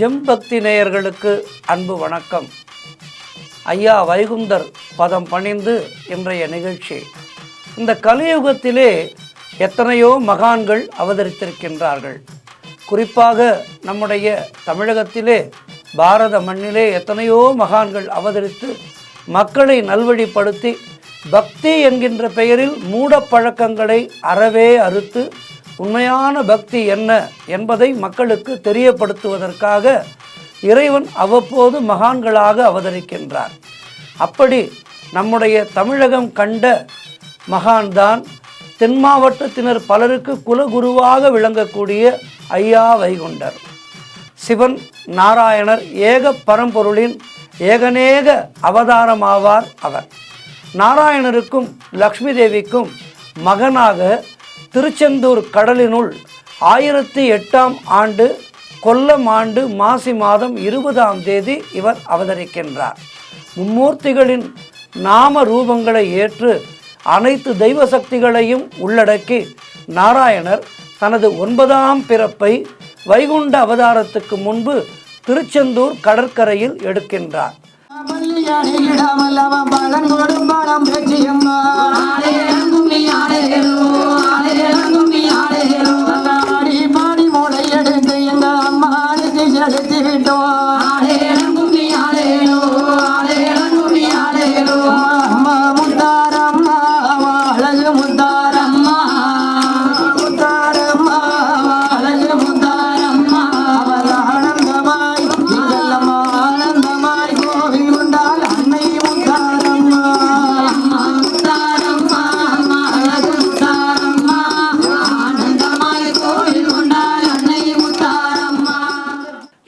GeM பக்தி நேயர்களுக்கு அன்பு வணக்கம். ஐயா வைகுந்தர் பதம் பணிந்து இன்றைய நிகழ்ச்சி. இந்த கலியுகத்திலே எத்தனையோ மகான்கள் அவதரித்திருக்கின்றார்கள். குறிப்பாக நம்முடைய தமிழகத்திலே பாரத மண்ணிலே எத்தனையோ மகான்கள் அவதரித்து மக்களை நல்வழிப்படுத்தி பக்தி என்கின்ற பெயரில் மூட பழக்கங்களை அறவே அறுத்து உண்மையான பக்தி என்ன என்பதை மக்களுக்கு தெரியப்படுத்துவதற்காக இறைவன் அவ்வப்போது மகான்களாக அவதரிக்கின்றார். அப்படி நம்முடைய தமிழகம் கண்ட மகான்தான் தென் மாவட்டத்தினர் பலருக்கு குலகுருவாக விளங்கக்கூடிய ஐயா வைகுண்டர். சிவன் நாராயணர் ஏக பரம்பொருளின் ஏகநேக அவதாரமாவார் அவர். நாராயணருக்கும் லக்ஷ்மி தேவிக்கும் மகனாக திருச்செந்தூர் கடலினுள் 1008ஆம் ஆண்டு கொல்லம் ஆண்டு மாசி மாதம் 20ஆம் தேதி இவர் அவதரிக்கின்றார். மும்மூர்த்திகளின் நாம ரூபங்களை ஏற்று அனைத்து தெய்வ சக்திகளையும் உள்ளடக்கி நாராயணர் தனது 9ஆம் பிறப்பை வைகுண்ட அவதாரத்துக்கு முன்பு திருச்செந்தூர் கடற்கரையில் எடுக்கின்றார்.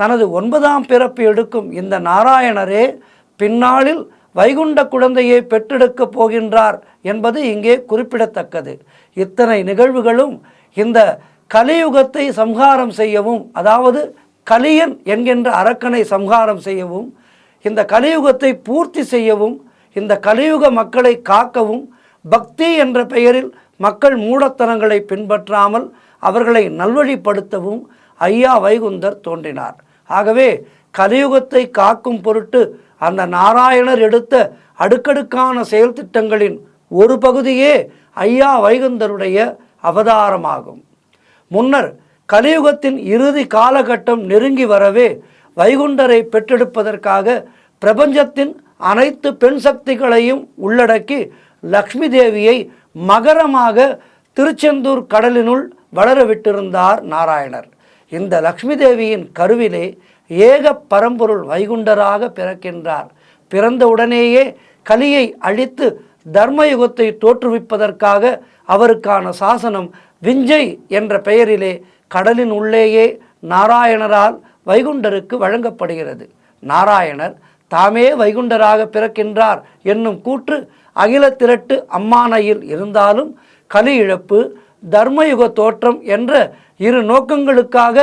தனது 9ஆம் பிறப்பு எடுக்கும் இந்த நாராயணரே பின்னாளில் வைகுண்ட குழந்தையை பெற்றெடுக்கப் போகின்றார் என்பது இங்கே குறிப்பிடத்தக்கது. இத்தனை நிகழ்வுகளும் இந்த கலியுகத்தை சம்ஹாரம் செய்யவும், அதாவது கலியன் என்கின்ற அரக்கனை சம்ஹாரம் செய்யவும், இந்த கலியுகத்தை பூர்த்தி செய்யவும், இந்த கலியுக மக்களை காக்கவும், பக்தி என்ற பெயரில் மக்கள் மூடத்தனங்களை பின்பற்றாமல் அவர்களை நல்வழிப்படுத்தவும் ஐயா வைகுந்தர் தோன்றினார். ஆகவே கலியுகத்தை காக்கும் பொருட்டு அந்த நாராயணர் எடுத்த அடுக்கடுக்கான செயல் திட்டங்களின் ஒரு பகுதியே ஐயா வைகுந்தருடைய அவதாரமாகும். முன்னர் கலியுகத்தின் இறுதி காலகட்டம் நெருங்கி வரவே வைகுண்டரை பெற்றெடுப்பதற்காக பிரபஞ்சத்தின் அனைத்து பெண் சக்திகளையும் உள்ளடக்கி லக்ஷ்மி தேவியை மகரமாக திருச்செந்தூர் கடலினுள் வளர விட்டிருந்தார் நாராயணர். இந்த லக்ஷ்மி தேவியின் கருவிலே ஏக பரம்பொருள் வைகுண்டராக பிறக்கின்றார். பிறந்த உடனேயே கலியை அழித்து தர்மயுகத்தை தோற்றுவிப்பதற்காக அவருக்கான சாசனம் விஞ்சை என்ற பெயரிலே கடலின் உள்ளேயே நாராயணரால் வைகுண்டருக்கு வழங்கப்படுகிறது. நாராயணர் தாமே வைகுண்டராக பிறக்கின்றார் என்னும் கூற்று அகில திரட்டு அம்மானையில் இருந்தாலும் கலி இழப்பு, தர்மயுக தோற்றம் என்ற இரு நோக்கங்களுக்காக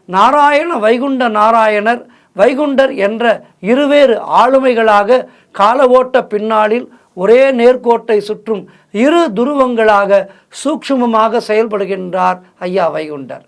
நாராயண வைகுண்ட நாராயணர் வைகுண்டர் என்ற இருவேறு ஆளுமைகளாக கால ஓட்ட பின்னாளில் ஒரே நேர்கோட்டை சுற்றும் இரு துருவங்களாக சூக்ஷ்மமாக செயல்படுகின்றார் ஐயா வைகுண்டர்.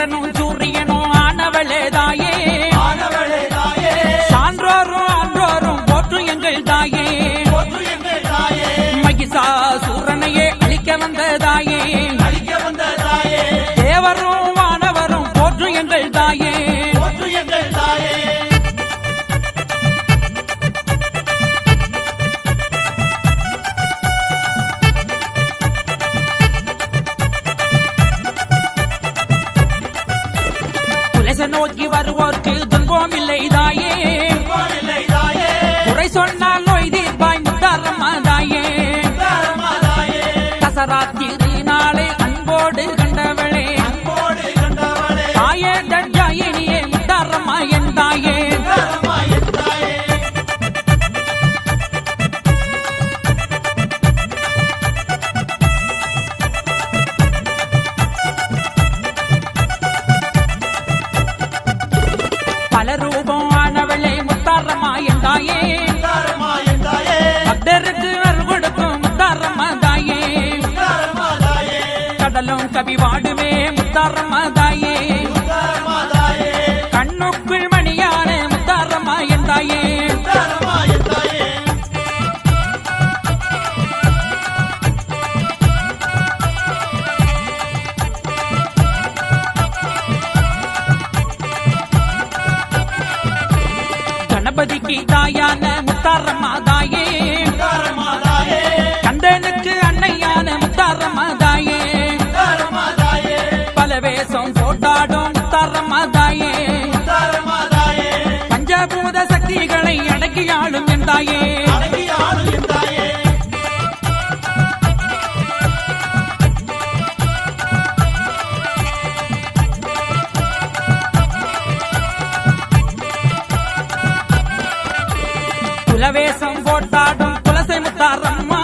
சந்திரனும் சூரியனும் ஆனவளே தாயே, சான்றோரும் ஆன்றோரும் போற்றும் எங்கள் தாயே, மகிஷாசூரனையே அழிக்க வந்த தாயே, தேவரும் வானவரும் போற்றும் எங்கள் தாயே. நோக்கி வருவோர்க்கு துன்பம் இல்லை தாயே, குறை சொன்னால் நோய் தீர்ப்பாய் முத்தாரம்மா தாயே, தசராத்திரி நாளே அன்போடு கண்டவளே தாயே, தட்சாயினியே முத்தாரம்மா என் தாயே. பல ரூபம் ஆனவளே முத்தாரம்மா என் தாயே, பக்தருக்கு அருள் கொடுக்கும் முத்தாரம்மா தாயே, கடலும் கவி வாடுமே முத்தாரம்மா தாயே, கண்ணுக்குள் மணியான முத்தாரம்மா என் தாயே. கணபதிக்கு தாயான முத்தாரம்மா தாயே, கந்தனுக்கு அன்னையான முத்தாரம்மா தாயே, பல வேஷம் போட்டாடும் முத்தாரம்மா தாயே, பஞ்சபூத சக்திகளை அடக்கியாளும் என் தாயே. குலவேசம் போட்டாடும் குலசை முத்தாரம்மா,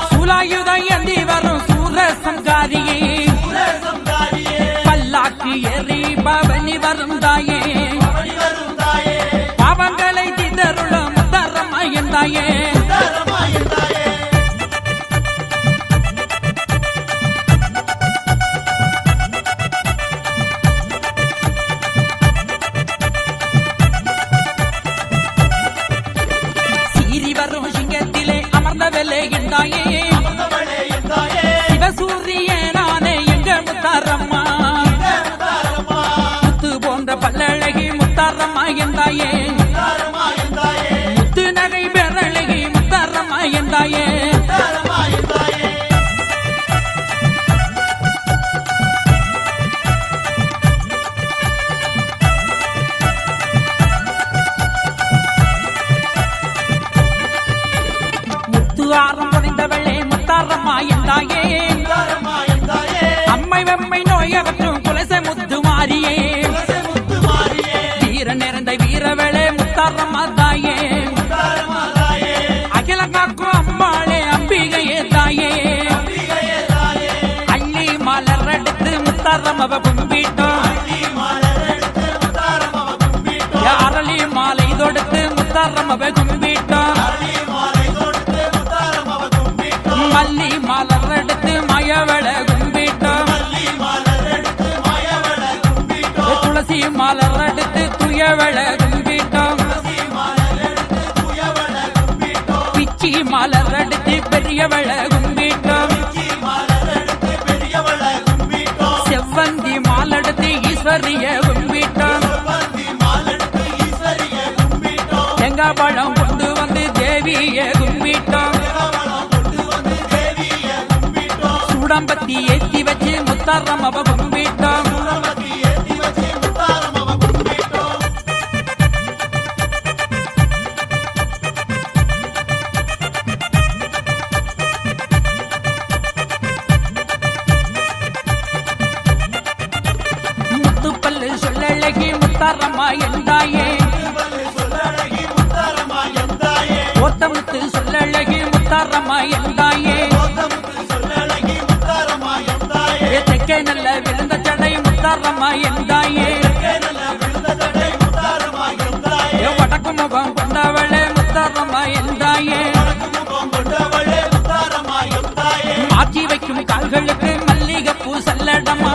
சூலாயுத ஏந்தி வரும் சூரசங்காரியே, பல்லாக்கு எறி பவனி வரும் தாயே, பாவங்களை தீர்த்தருளும் முத்தாரம்மா என் தாயே. சிங்கத்திலே அமர்ந்தவளே என் தாயே, சிவசூரியனானே எங்க முத்தாரம்மா, முத்து போன்ற பல்லழகி முத்தாரம்மா என் தாயே, முத்து நகை பெறழகி முத்தாரம்மா என் தாயே. ஆரம் புரிந்தவளே முத்தாரம்மா என் தாயே, அம்மை வெம்மை நோயகற்றும் குலசை முத்து மாறியே, வீர நிறைந்த வீரவளே முத்தாரம்மா தாயே, அகில காக்கும் அம்பாளே அம்பிகையே தாயே, அள்ளி மலர் எடுத்து முத்தாரம்மாவை கும்பிட்டோம், அரளி மாலை தொடுத்து முத்தாரம்மாவை கும்பிட்டோம், மல்லி மலர் எடுத்து மயவள கும்பிட்டோம், துளசி மலர் எடுத்து துயவள கும்பிட்டோம், பிச்சி மலர் எடுத்து பெரியவள கும்பிட்டோம், செவ்வந்தி மாலெடுத்து ஈஸ்வரிய கும்பிட்டோம், தேங்காய் பழம் கொண்டு வந்து தேவிய கும்பிட்டோம், சூடம்பத்தி ஏத்தி வச்சு முத்தாரம்மாவை கும்பிட்டோம். முத்துப்பல்லு சொல்லழகி முத்தாரம்மா என் தாயே, ஓத்தமுத்து சொல்லழகி முத்தாரம்மா என் தாயே, தெற்கே நல்ல விழுந்த சடை முத்தாரம்மா என் தாயே, வடக்கு முகம் கொண்டவளே முத்தாரம்மா என் தாயே, மாற்றி வைக்கும் கால்களுக்கு மல்லிகைப்பூ சல்லடமா,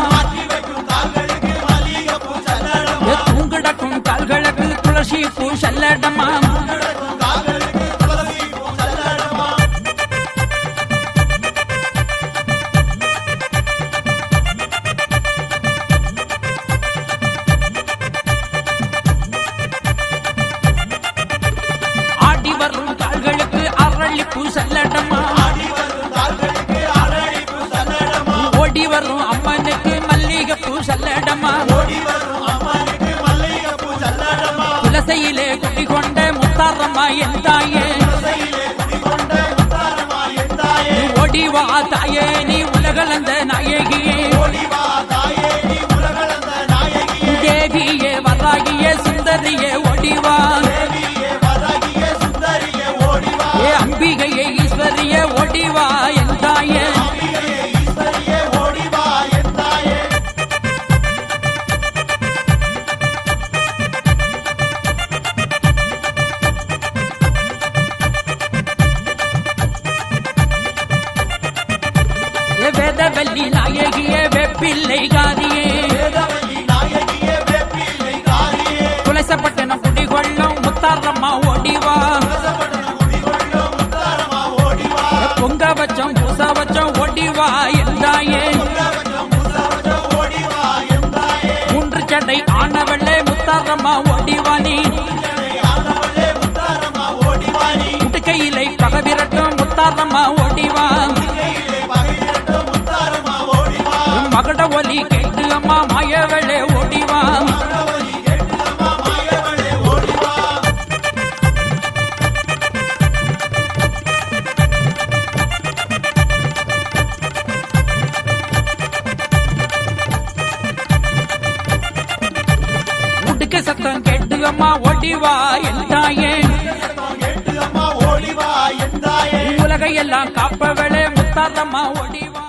சல்லடமா ஆடி வரும் கால்களுக்கு அரளிப்பூ சல்லடமா ஓடி வரும் அம்மனுக்கு மல்லிகைப்பூ சல்லடமா குலசையிலே குடிகொண்ட முத்தாரம்மா என் தாயே ஓடிவா தாயே நீ உலகளந்த நாயகியே தேவியே வராகியே சுந்தரியே ஓடிவா ஏ அம்பிகையே ஈஸ்வரியே ஓடிவா என் தாயே வேதவல்லி நாயகியே வெப்பிள்ளை காரியே துளசப்பட்டணம் குடிகொள்ளும் முத்தாரம்மா ஓடிவா பொங்க வச்சம் பூச வச்சம் ஓடிவா என்றாயே மூன்று சடை ஆனவளே முத்தாரம்மா ஓடிவா நீ முட்டுக்கையிலை பகவிரட்டும் முத்தாரம்மா ஓடிவா மகட ஒலி கேட்டு அம்மா மாயவளே ஓடிவா முடுக்க சத்தம் கேட்டு அம்மா ஓடிவா என் தாயே உலகையெல்லாம் காப்பவளே முத்தாரம்மா ஓடிவா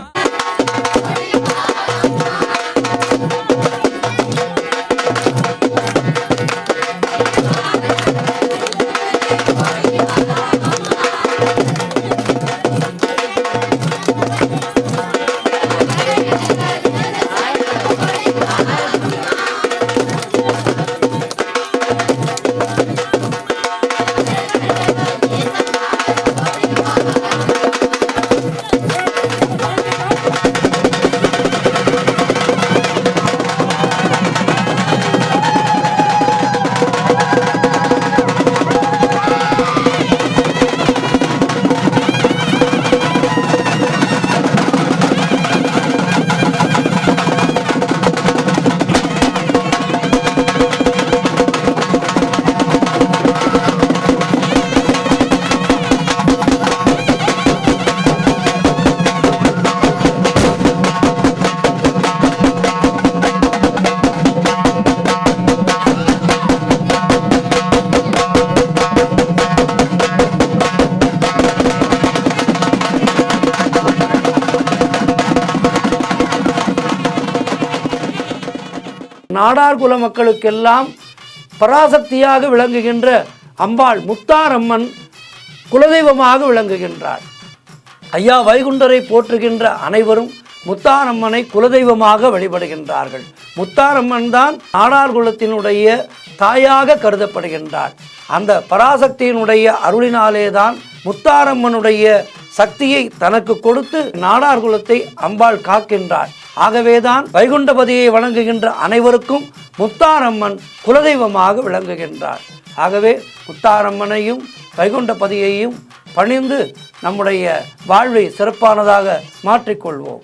நாடார் குல மக்களுக்கெல்லாம் பராசக்தியாக விளங்குகின்ற அம்பாள் முத்தாரம்மன் குலதெய்வமாக விளங்குகின்றாள். ஐயா வைகுண்டரை போற்றுகின்ற அனைவரும் முத்தாரம்மனை குலதெய்வமாக வழிபடுகின்றார்கள். முத்தாரம்மன் தான் நாடார் குலத்தினுடைய தாயாக கருதப்படுகின்றாள். அந்த பராசக்தியினுடைய அருளினாலே தான் முத்தாரம்மனுடைய சக்தியை தனக்கு கொடுத்து நாடார் குலத்தை அம்பாள் காக்கின்றாள். ஆகவேதான் வைகுண்டபதியை வணங்குகின்ற அனைவருக்கும் முத்தாரம்மன் குலதெய்வமாக விளங்குகின்றார். ஆகவே முத்தாரம்மனையும் வைகுண்டபதியையும் பணிந்து நம்முடைய வாழ்வை சிறப்பானதாக மாற்றிக்கொள்வோம்.